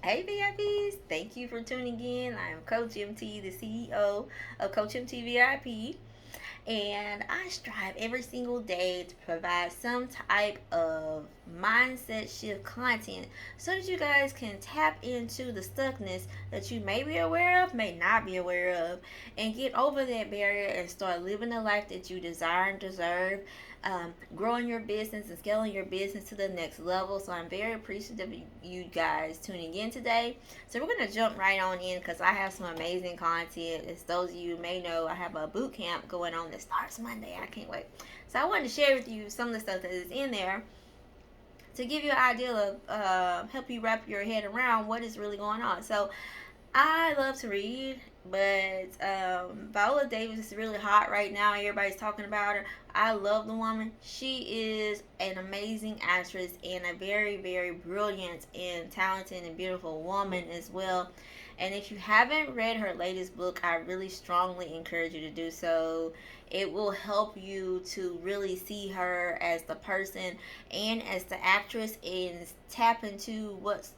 Hey VIPs, thank you for tuning in. I am Coach MT, the CEO of Coach MT VIP, and I strive every single day to provide some type of mindset shift content so that you guys can tap into the stuckness that you may be aware of, may not be aware of, and get over that barrier and start living the life that you desire and deserve. Growing your business and scaling your business to the next level. So I'm very appreciative of you guys tuning in today. So we're going to jump right on in because I have some amazing content. As those of you may know, I have a boot camp going on that starts Monday. I can't wait. So I wanted to share with you some of the stuff that is in there to give you an idea of help you wrap your head around what is really going on. So I love to read, but Viola Davis is really hot right now. Everybody's talking about her. I love the woman. She is an amazing actress and a very, very brilliant and talented and beautiful woman as well. And if you haven't read her latest book, I really strongly encourage you to do so. It will help you to really see her as the person and as the actress and tap into what's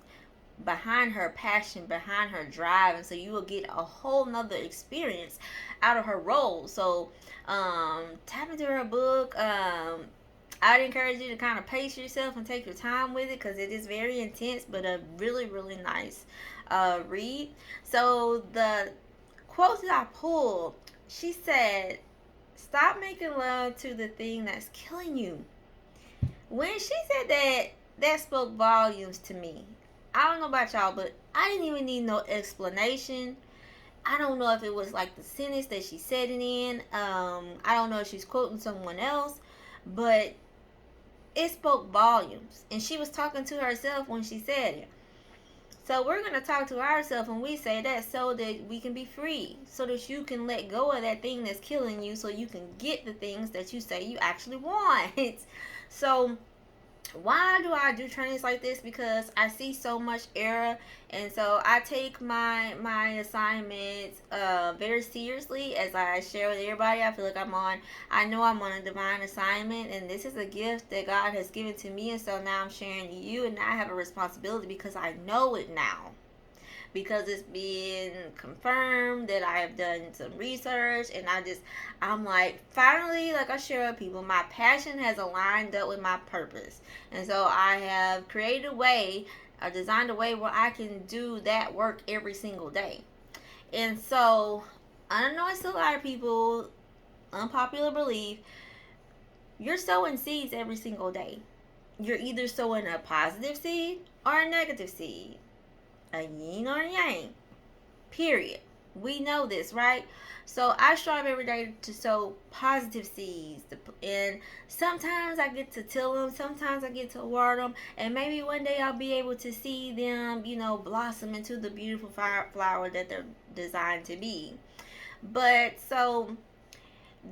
behind her passion, behind her drive, and so you will get a whole nother experience out of her role. So tap into her book. I'd encourage you to kind of pace yourself and take your time with it because it is very intense, but a really, really nice read. So the quote that I pulled, she said, "Stop making love to the thing that's killing you." When she said that, that spoke volumes to me. I don't know about y'all, but I didn't even need no explanation. I don't know if it was like the sentence that she said it in. I don't know if she's quoting someone else, but it spoke volumes. And she was talking to herself when she said it. So we're going to talk to ourselves when we say that so that we can be free. So that you can let go of that thing that's killing you so you can get the things that you say you actually want. So why do I do trainings like this? Because I see so much error, and so I take my assignments very seriously. As I share with everybody, I feel like I know I'm on a divine assignment, and this is a gift that God has given to me, and so now I'm sharing to you, and now I have a responsibility because I know it now, because it's been confirmed that I have done some research, and I'm like, finally, like I share with people, my passion has aligned up with my purpose. And so I have created a way, or designed a way where I can do that work every single day. And so I know it's a lot of people, unpopular belief, you're sowing seeds every single day. You're either sowing a positive seed or a negative seed, a yin or a yang. Period. We know this, right? So I strive every day to sow positive seeds, and sometimes I get to till them, sometimes I get to water them, and maybe one day I'll be able to see them, blossom into the beautiful flower that they're designed to be. But so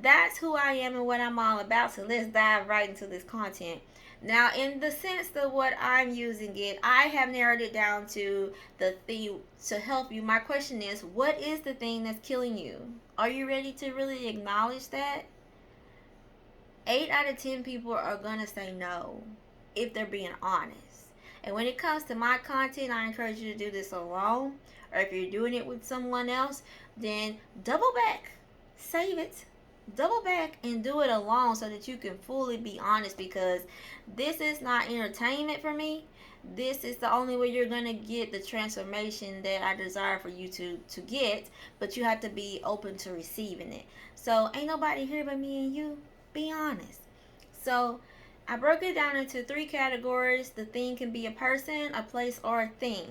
that's who I am and what I'm all about. So let's dive right into this content. Now, in the sense of what I'm using it, I have narrowed it down to the thing to help you. My question is, what is the thing that's killing you? Are you ready to really acknowledge that? 8 out of 10 people are going to say no if they're being honest. And when it comes to my content, I encourage you to do this alone. Or if you're doing it with someone else, then double back, save it, double back and do it alone so that you can fully be honest, because this is not entertainment for me. This is the only way you're going to get the transformation that I desire for you to get, but you have to be open to receiving it. So ain't nobody here but me and you. Be honest. So I broke it down into 3 categories. The thing can be a person, a place, or a thing.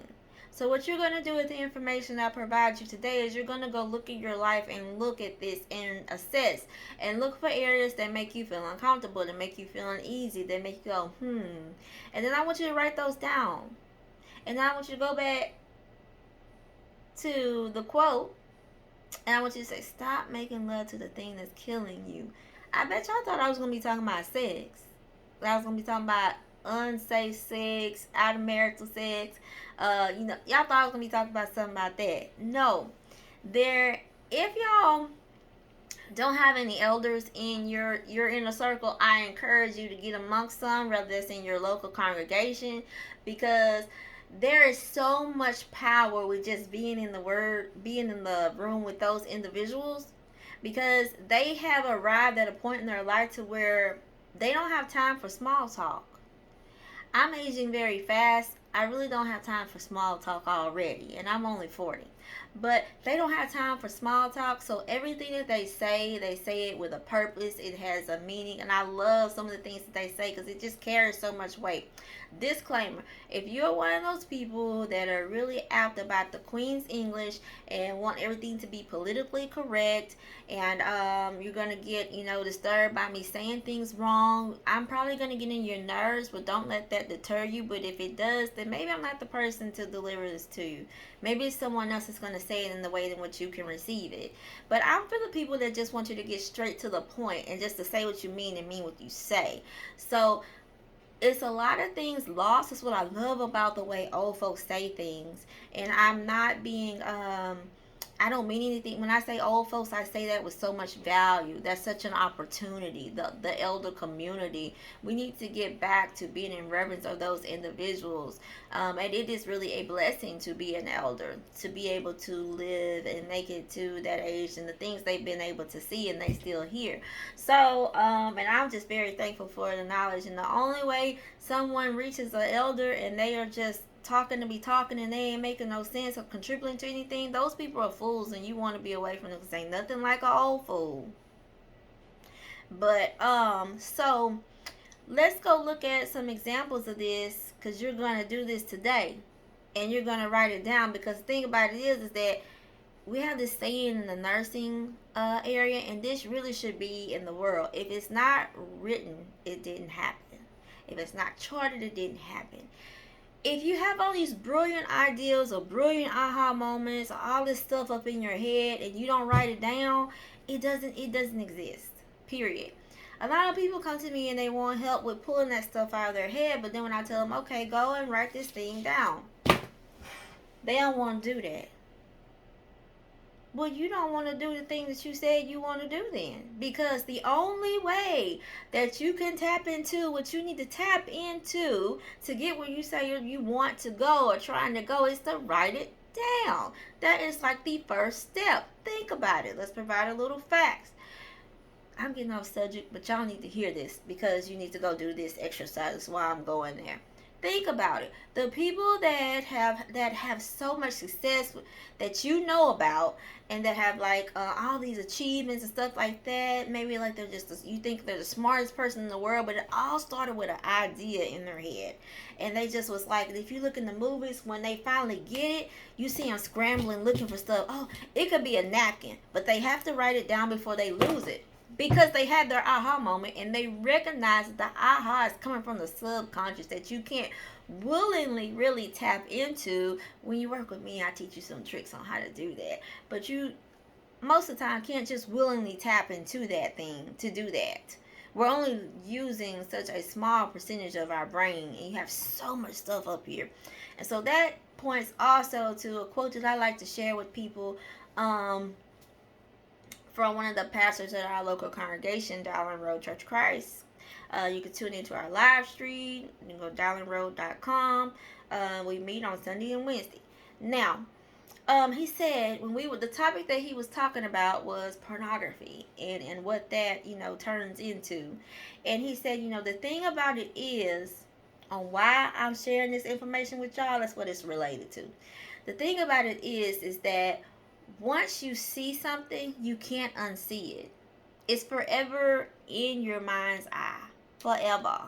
So what you're going to do with the information I provide you today is you're going to go look at your life and look at this and assess and look for areas that make you feel uncomfortable, that make you feel uneasy, that make you go, And then I want you to write those down. And then I want you to go back to the quote, and I want you to say, stop making love to the thing that's killing you. I bet y'all thought I was going to be talking about sex. I was going to be talking about unsafe sex, out of marital sex. Y'all thought I was going to be talking about something about that. No. If y'all don't have any elders in your inner circle, I encourage you to get amongst some, whether it's in your local congregation, because there is so much power with just being in the room with those individuals, because they have arrived at a point in their life to where they don't have time for small talk. I'm aging very fast. I really don't have time for small talk already, and I'm only 40. But they don't have time for small talk, so everything that they say it with a purpose. It has a meaning, and I love some of the things that they say because it just carries so much weight. Disclaimer: if you're one of those people that are really out about the Queen's English and want everything to be politically correct, and you're gonna get disturbed by me saying things wrong, I'm probably gonna get in your nerves, but don't let that deter you. But if it does, then maybe I'm not the person to deliver this to you. Maybe someone else is going to say it in the way in which you can receive it. But I'm for the people that just want you to get straight to the point and just to say what you mean and mean what you say. So it's a lot of things lost. That's what I love about the way old folks say things. And I'm not being I don't mean anything when I say old folks. I say that with so much value. That's such an opportunity. The elder community. We need to get back to being in reverence of those individuals. And it is really a blessing to be an elder, to be able to live and make it to that age and the things they've been able to see and they still hear. So, and I'm just very thankful for the knowledge. And the only way someone reaches an elder and they are just talking to be talking and they ain't making no sense or contributing to anything, those people are fools and you want to be away from them because ain't nothing like an old fool. But so let's go look at some examples of this because you're going to do this today and you're going to write it down, because the thing about it is that we have this saying in the nursing area, and this really should be in the world: if it's not written, it didn't happen. If it's not charted, it didn't happen. If you have all these brilliant ideas or brilliant aha moments or all this stuff up in your head and you don't write it down, it doesn't exist. Period. A lot of people come to me and they want help with pulling that stuff out of their head, but then when I tell them, okay, go and write this thing down, they don't want to do that. Well, you don't want to do the thing that you said you want to do then. Because the only way that you can tap into what you need to tap into to get where you say you want to go or trying to go is to write it down. That is like the first step. Think about it. Let's provide a little facts. I'm getting off subject, but y'all need to hear this because you need to go do this exercise while I'm going there. Think about it. The people that have so much success that you know about, and that have like all these achievements and stuff like that. Maybe like you think they're the smartest person in the world, but it all started with an idea in their head, and they just was like. If you look in the movies, when they finally get it, you see them scrambling looking for stuff. Oh, it could be a napkin, but they have to write it down before they lose it, because they had their aha moment and they recognize that the aha is coming from the subconscious that you can't willingly really tap into. When you work with me, I teach you some tricks on how to do that, but you most of the time can't just willingly tap into that thing to do that. We're only using such a small percentage of our brain, and you have so much stuff up here. And so that points also to a quote that I like to share with people, um, from one of the pastors at our local congregation, Darling Road Church of Christ. You can tune into our live stream. You can go to darlingroad.com. We meet on Sunday and Wednesday. Now, he said the topic that he was talking about was pornography and what that turns into, and he said the thing about it is, on why I'm sharing this information with y'all, that's what it's related to. The thing about it is that once you see something, you can't unsee it. It's forever in your mind's eye. Forever.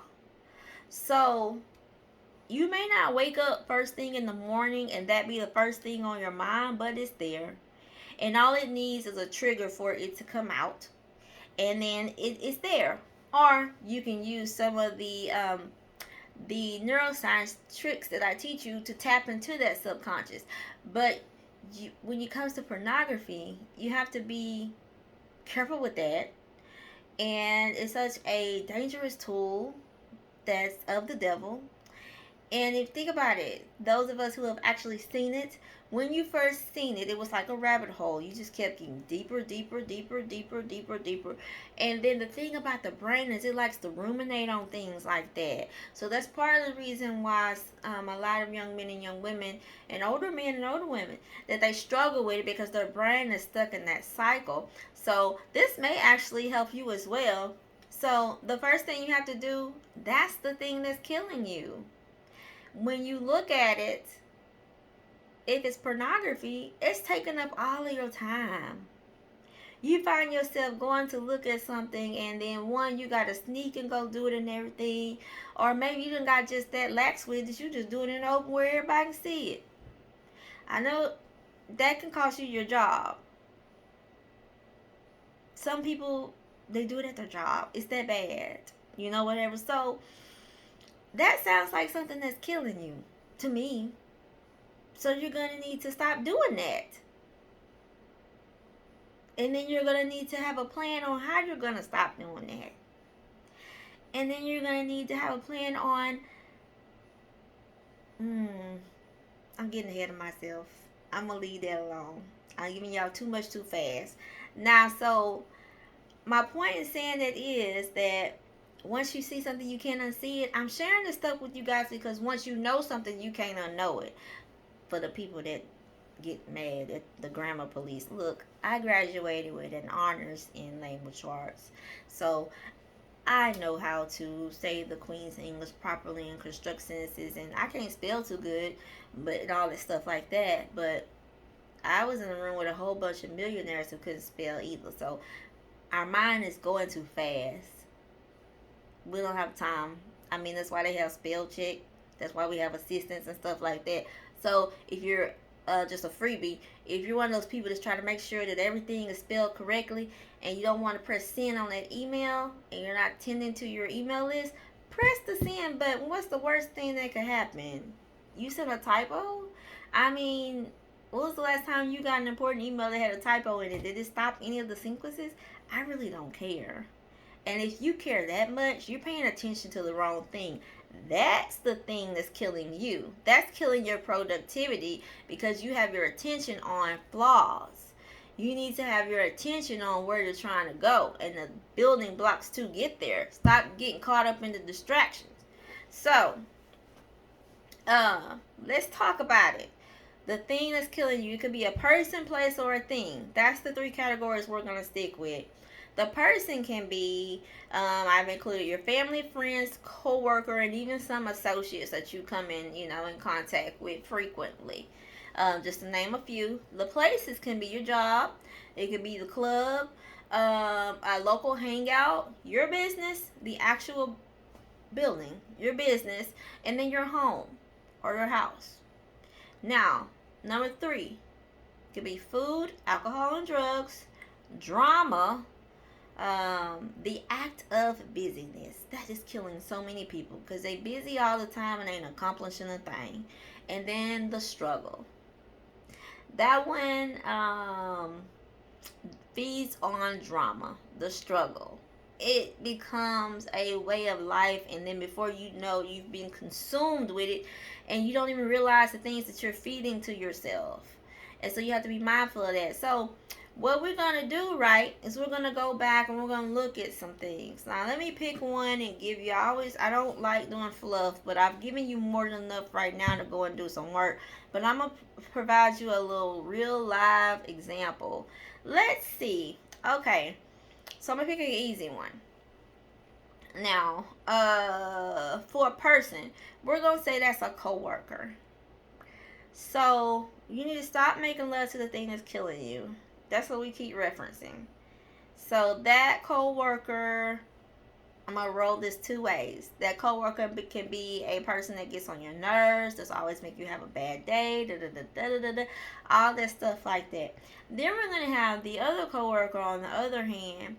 So, you may not wake up first thing in the morning and that be the first thing on your mind, but it's there. And all it needs is a trigger for it to come out. And then it's there. Or you can use some of the neuroscience tricks that I teach you to tap into that subconscious. But when it comes to pornography, you have to be careful with that. And it's such a dangerous tool that's of the devil. And if think about it, those of us who have actually seen it, when you first seen it, it was like a rabbit hole. You just kept getting deeper, deeper, deeper, deeper, deeper, deeper. And then the thing about the brain is it likes to ruminate on things like that. So that's part of the reason why a lot of young men and young women and older men and older women that they struggle with it because their brain is stuck in that cycle. So this may actually help you as well. So the first thing you have to do, that's the thing that's killing you. When you look at it, if it's pornography, it's taking up all of your time. You find yourself going to look at something, and then one, you got to sneak and go do it and everything. Or maybe you done got just that lax with it, you just doing it in open where everybody can see it. I know that can cost you your job. Some people, they do it at their job. It's that bad. Whatever. So, that sounds like something that's killing you to me. So you're going to need to stop doing that. And then you're going to need to have a plan on how you're going to stop doing that. And then you're going to need to have a plan on, I'm getting ahead of myself. I'm going to leave that alone. I'm giving y'all too much too fast. Now, so my point in saying that is that once you see something, you can't unsee it. I'm sharing this stuff with you guys because once you know something, you can't unknow it. For the people that get mad at the grammar police, look, I graduated with an honors in language arts, so I know how to say the Queen's English properly and construct sentences, and I can't spell too good, but all that stuff like that. But I was in a room with a whole bunch of millionaires who couldn't spell either, so our mind is going too fast. We don't have time. I mean, that's why they have spell check. That's why we have assistants and stuff like that. So if you're just a freebie, if you're one of those people that's trying to make sure that everything is spelled correctly and you don't want to press send on that email and you're not tending to your email list, press the send button. What's the worst thing that could happen? You sent a typo? I mean, when was the last time you got an important email that had a typo in it? Did it stop any of the sequences? I really don't care. And if you care that much, you're paying attention to the wrong thing. That's the thing that's killing you. That's killing your productivity because you have your attention on flaws. You need to have your attention on where you're trying to go and the building blocks to get there. Stop getting caught up in the distractions. So, let's talk about it. The thing that's killing you, it could be a person, place, or a thing. That's the three categories we're going to stick with. The person can be, I've included your family, friends, co-worker, and even some associates that you come in, in contact with frequently. Just to name a few. The places can be your job. It could be the club, a local hangout, your business, the actual building, your business, and then your home or your house. Now, number 3 could be food, alcohol and drugs, drama, the act of busyness. That is killing so many people because they busy all the time and ain't accomplishing a thing. And then the struggle. That one feeds on drama, the struggle. It becomes a way of life, and then before you know, you've been consumed with it, and you don't even realize the things that you're feeding to yourself. And so you have to be mindful of that. So what we're going to do, right, is we're going to go back and we're going to look at some things. Now, let me pick one and give you, I don't like doing fluff, but I've given you more than enough right now to go and do some work. But I'm going to provide you a little real live example. Let's see. Okay, so I'm going to pick an easy one. Now, for a person, we're going to say that's a coworker. So, you need to stop making love to the thing that's killing you. That's what we keep referencing. So that coworker, I'm gonna roll this 2 ways. That coworker can be a person that gets on your nerves, that's always make you have a bad day, all that stuff like that. Then we're gonna have the other coworker on the other hand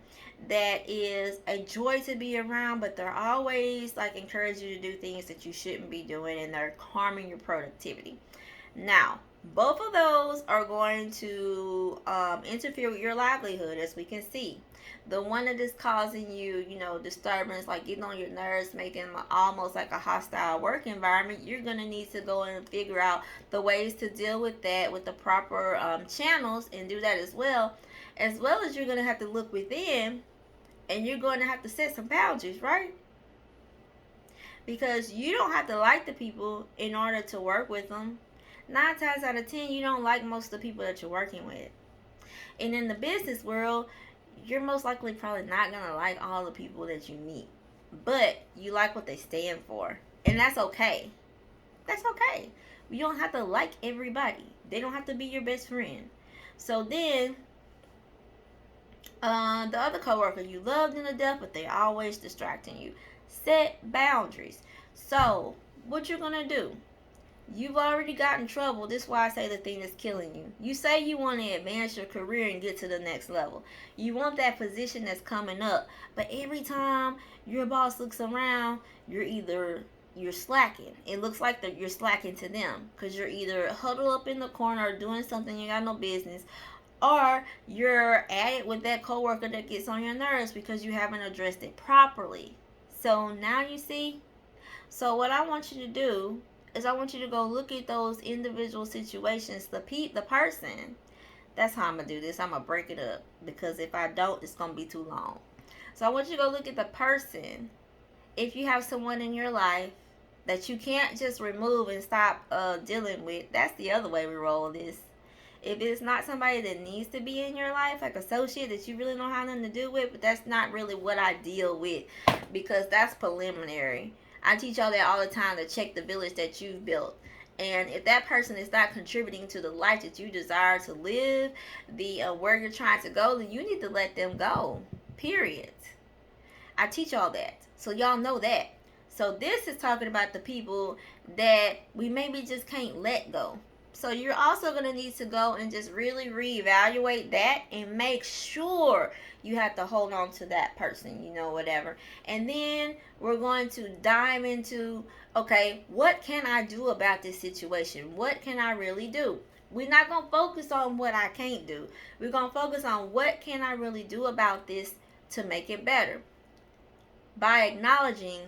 that is a joy to be around, but they're always like encourage you to do things that you shouldn't be doing, and they're harming your productivity. Now, both of those are going to interfere with your livelihood, as we can see. The one that is causing you, disturbance, like getting on your nerves, making almost like a hostile work environment, you're going to need to go and figure out the ways to deal with that with the proper channels and do that as well. As well as you're going to have to look within and you're going to have to set some boundaries, right? Because you don't have to like the people in order to work with them. 9 times out of 10, you don't like most of the people that you're working with. And in the business world, you're most likely probably not going to like all the people that you meet. But you like what they stand for. And that's okay. That's okay. You don't have to like everybody. They don't have to be your best friend. So then, the other coworker, you love them to death, but they're always distracting you. Set boundaries. So, what you're going to do, you've already got in trouble. This is why I say the thing that's killing you. You say you want to advance your career and get to the next level. You want that position that's coming up. But every time your boss looks around, you're slacking. It looks like that you're slacking to them because you're either huddled up in the corner or doing something you got no business, or you're at it with that coworker that gets on your nerves because you haven't addressed it properly. So now you see. So what I want you to do is I want you to go look at those individual situations, the person. That's how I'm gonna do this. I'm gonna break it up because if I don't, it's gonna be too long. So I want you to go look at the person. If you have someone in your life that you can't just remove and stop dealing with, that's the other way we roll this. If it's not somebody that needs to be in your life, like associate that you really don't have nothing to do with, but that's not really what I deal with because that's preliminary. I teach y'all that all the time to check the village that you've built. And if that person is not contributing to the life that you desire to live, the where you're trying to go, then you need to let them go. Period. I teach y'all that. So y'all know that. So this is talking about the people that we maybe just can't let go. So you're also going to need to go and just really reevaluate that and make sure you have to hold on to that person, whatever. And then we're going to dive into, okay, what can I do about this situation? What can I really do? We're not going to focus on what I can't do. We're going to focus on what can I really do about this to make it better by acknowledging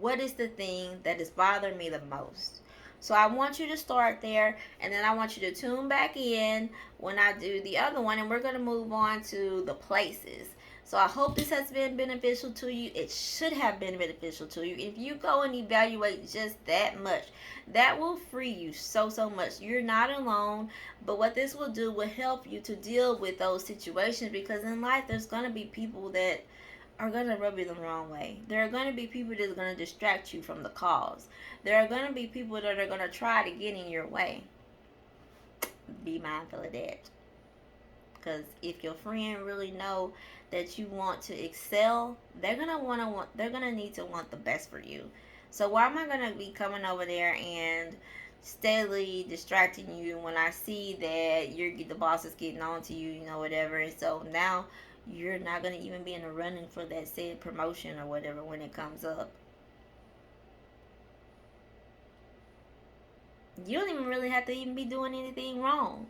what is the thing that is bothering me the most. So I want you to start there, and then I want you to tune back in when I do the other one, and we're going to move on to the places. So I hope this has been beneficial to you. It should have been beneficial to you. If you go and evaluate just that much, that will free you so much. You're not alone, but what this will do will help you to deal with those situations, because in life there's going to be people that are going to rub you the wrong way. There are going to be people that are going to distract you from the cause. There are going to be people that are going to try to get in your way. Be mindful of that. Because if your friend really know that you want to excel, they're going to need to want the best for you. So why am I going to be coming over there and steadily distracting you when I see that the boss is getting on to you, whatever. And so now you're not going to even be in the running for that said promotion or whatever when it comes up. You don't even really have to even be doing anything wrong.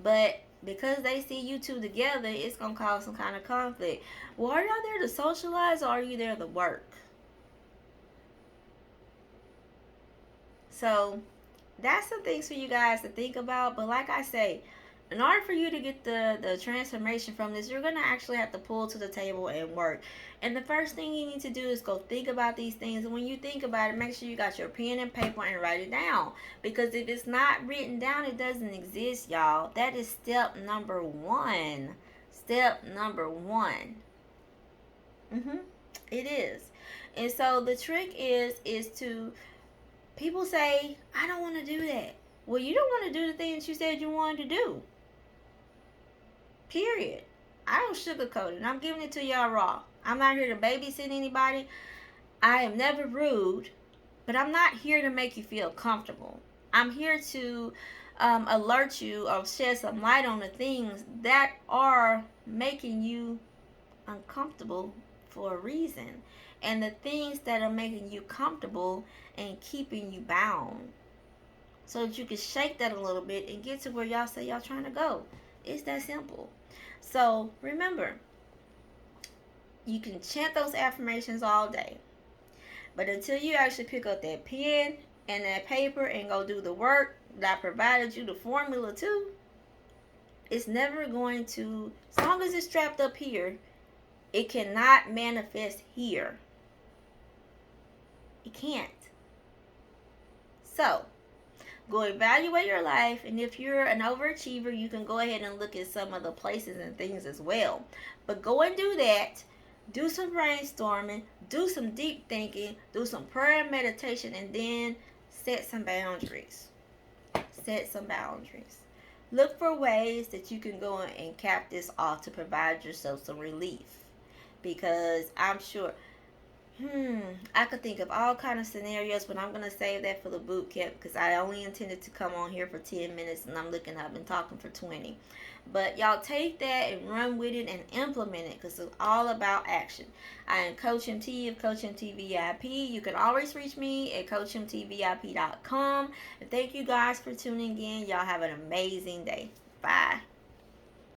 But because they see you two together, it's going to cause some kind of conflict. Well, are y'all there to socialize or are you there to work? So that's some things for you guys to think about. But like I say, in order for you to get the transformation from this, you're going to actually have to pull to the table and work. And the first thing you need to do is go think about these things. And when you think about it, make sure you got your pen and paper and write it down. Because if it's not written down, it doesn't exist, y'all. That is step number one. Step number one. It is. And so the trick is to, people say, I don't want to do that. Well, you don't want to do the things you said you wanted to do. Period. I don't sugarcoat it. I'm giving it to y'all raw. I'm not here to babysit anybody. I am never rude, but I'm not here to make you feel comfortable. I'm here to alert you or shed some light on the things that are making you uncomfortable for a reason. And the things that are making you comfortable and keeping you bound. so that you can shake that a little bit and get to where y'all say y'all trying to go. It's that simple. So remember, you can chant those affirmations all day, but until you actually pick up that pen and that paper and go do the work that I provided you the formula to, it's never going to, as long as it's strapped up here, it cannot manifest here. It can't. So, go evaluate your life, and if you're an overachiever, you can go ahead and look at some of the places and things as well. But go and do that. Do some brainstorming, do some deep thinking, do some prayer and meditation, and then set some boundaries. Set some boundaries. Look for ways that you can go and cap this off to provide yourself some relief. Because I'm sure, I could think of all kind of scenarios, but I'm going to save that for the boot camp because I only intended to come on here for 10 minutes and I'm looking up and talking for 20. But y'all take that and run with it and implement it because it's all about action. I am Coach MT of Coach MT VIP. You can always reach me at CoachMTVIP.com. And thank you guys for tuning in. Y'all have an amazing day. Bye.